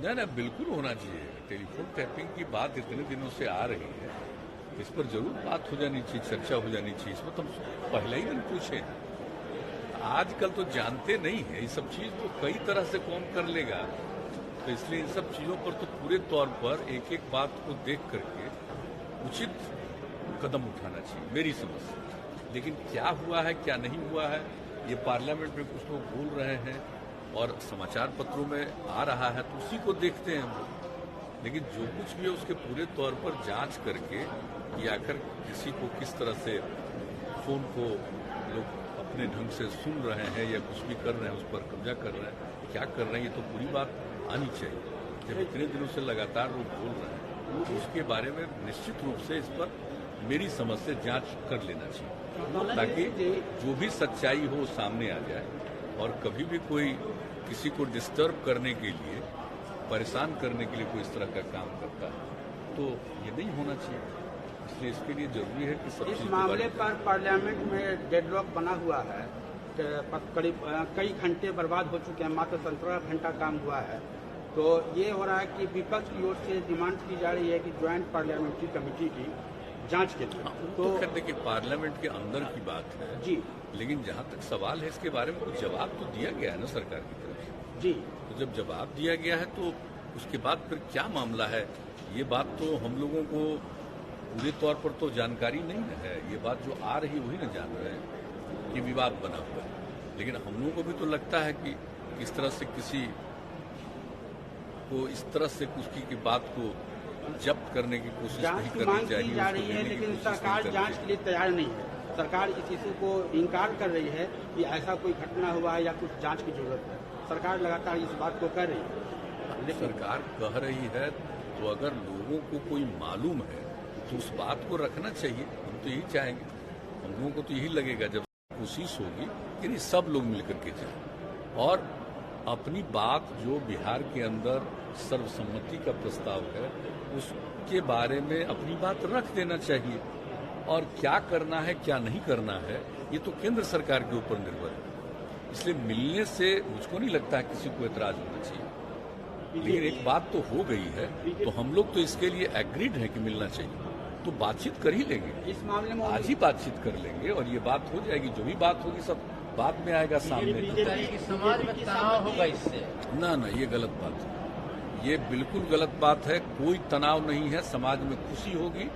ना बिल्कुल होना चाहिए। टेलीफोन टैपिंग की बात इतने दिनों से आ रही है, इस पर जरूर बात हो जानी चाहिए, चर्चा हो जानी चाहिए। इसमें तो हम पहले ही दिन पूछे। आजकल तो जानते नहीं है, ये सब चीज तो कई तरह से कौन कर लेगा, तो इसलिए इन सब चीजों पर तो पूरे तौर पर एक एक बात को देख करके उचित कदम उठाना चाहिए मेरी समझ से। लेकिन क्या हुआ है क्या नहीं हुआ है, ये पार्लियामेंट में कुछ लोग बोल रहे हैं और समाचार पत्रों में आ रहा है, तो उसी को देखते हैं हम लोग। लेकिन जो कुछ भी है उसके पूरे तौर पर जांच करके कि आखिर किसी को किस तरह से फोन को लोग अपने ढंग से सुन रहे हैं या कुछ भी कर रहे हैं, उस पर कब्जा कर रहे हैं, क्या कर रहे हैं, ये तो पूरी बात आनी चाहिए। जब इतने दिनों से लगातार लोग बोल रहे हैं तो उसके बारे में निश्चित रूप से इस पर मेरी समझ से जांच कर लेना चाहिए, ताकि जो भी सच्चाई हो सामने आ जाए। और कभी भी कोई किसी को डिस्टर्ब करने के लिए, परेशान करने के लिए कोई इस तरह का काम करता है तो ये नहीं होना चाहिए। इसलिए इसके लिए जरूरी है कि सब इस मामले पर पार्लियामेंट में डेडलॉक बना हुआ है, करीब कई घंटे बर्बाद हो चुके हैं, मात्र 17 घंटा काम हुआ है। तो ये हो रहा है कि विपक्ष की ओर से डिमांड की जा रही है कि ज्वाइंट पार्लियामेंट्री कमेटी की जांच के लिए। तो कहते कि पार्लियामेंट के अंदर की बात है जी, लेकिन जहां तक सवाल है इसके बारे में कुछ जवाब तो दिया गया है ना सरकार की तरफ से जी। तो जब जवाब दिया गया है तो उसके बाद फिर क्या मामला है, ये बात तो हम लोगों को पूरे तौर पर तो जानकारी नहीं है। ये बात जो आ रही है वही ना जान रहे हैं कि विवाद बना हुआ है। लेकिन हम लोगों को भी तो लगता है कि इस तरह से किसी को इस तरह से उसकी की बात को जब्त करने की कोशिश नहीं करनी चाहिए। जा रही है, लेकिन सरकार जांच के लिए तैयार नहीं है। सरकार इस इशू को इनकार कर रही है कि ऐसा कोई घटना हुआ है या कुछ जांच की जरूरत है। सरकार लगातार इस बात को कर रही है। लेकिन सरकार कह रही है तो अगर लोगों को कोई मालूम है तो उस बात को रखना चाहिए। हम तो यही चाहेंगे, हम लोगों को तो यही लगेगा जब कोशिश होगी कि नहीं सब लोग मिलकर के जाएं और अपनी बात जो बिहार के अंदर सर्वसम्मति का प्रस्ताव है उसके बारे में अपनी बात रख देना चाहिए। और क्या करना है क्या नहीं करना है ये तो केंद्र सरकार के ऊपर निर्भर है। इसलिए मिलने से मुझको नहीं लगता है किसी को एतराज होना चाहिए। लेकिन एक बात तो हो गई है तो हम लोग तो इसके लिए एग्रीड है कि मिलना चाहिए, तो बातचीत कर ही लेंगे। इस मामले में आज ही बातचीत कर लेंगे और ये बात हो जाएगी। जो भी बात होगी सब बाद में आएगा सामने। समाज में तनाव होगा इससे? ना ये गलत बात है, ये बिल्कुल गलत बात है। कोई तनाव नहीं है, समाज में खुशी होगी।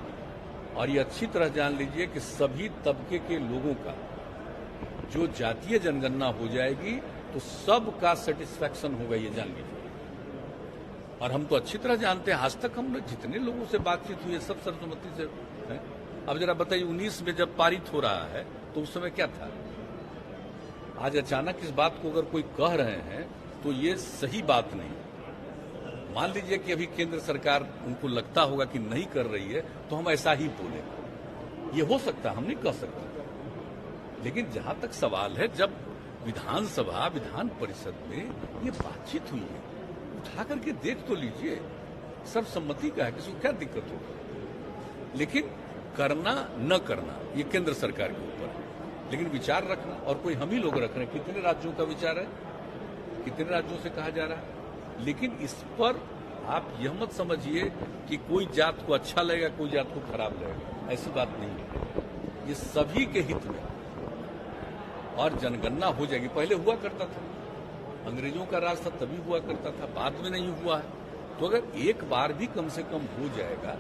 और ये अच्छी तरह जान लीजिए कि सभी तबके के लोगों का जो जातीय जनगणना हो जाएगी तो सबका सेटिस्फैक्शन होगा, ये जान लीजिए। और हम तो अच्छी तरह जानते हैं, आज तक हमने जितने लोगों से बातचीत हुई है सब सर्वसम्मति से है। अब जरा बताइए 19 में जब पारित हो रहा है तो उस समय क्या था। आज अचानक इस बात को अगर कोई कह रहे हैं तो ये सही बात नहीं। मान लीजिए कि अभी केंद्र सरकार उनको लगता होगा कि नहीं कर रही है तो हम ऐसा ही बोले, ये हो सकता है, हम नहीं कह सकते। लेकिन जहां तक सवाल है, जब विधानसभा विधान परिषद में ये बातचीत हुई है, उठा करके देख तो लीजिए। सर्वसम्मति का है, किसी को क्या दिक्कत होगी। लेकिन करना न करना ये केंद्र सरकार के ऊपर है। लेकिन विचार रखना, और कोई हम ही लोग रख रहे हैं। कितने राज्यों का विचार है, कितने राज्यों से कहा जा रहा है। लेकिन इस पर आप यह मत समझिए कि कोई जात को अच्छा लगेगा कोई जात को खराब लगेगा, ऐसी बात नहीं है। ये सभी के हित में और जनगणना हो जाएगी। पहले हुआ करता था, अंग्रेजों का राज था तभी हुआ करता था, बाद में नहीं हुआ है। तो अगर एक बार भी कम से कम हो जाएगा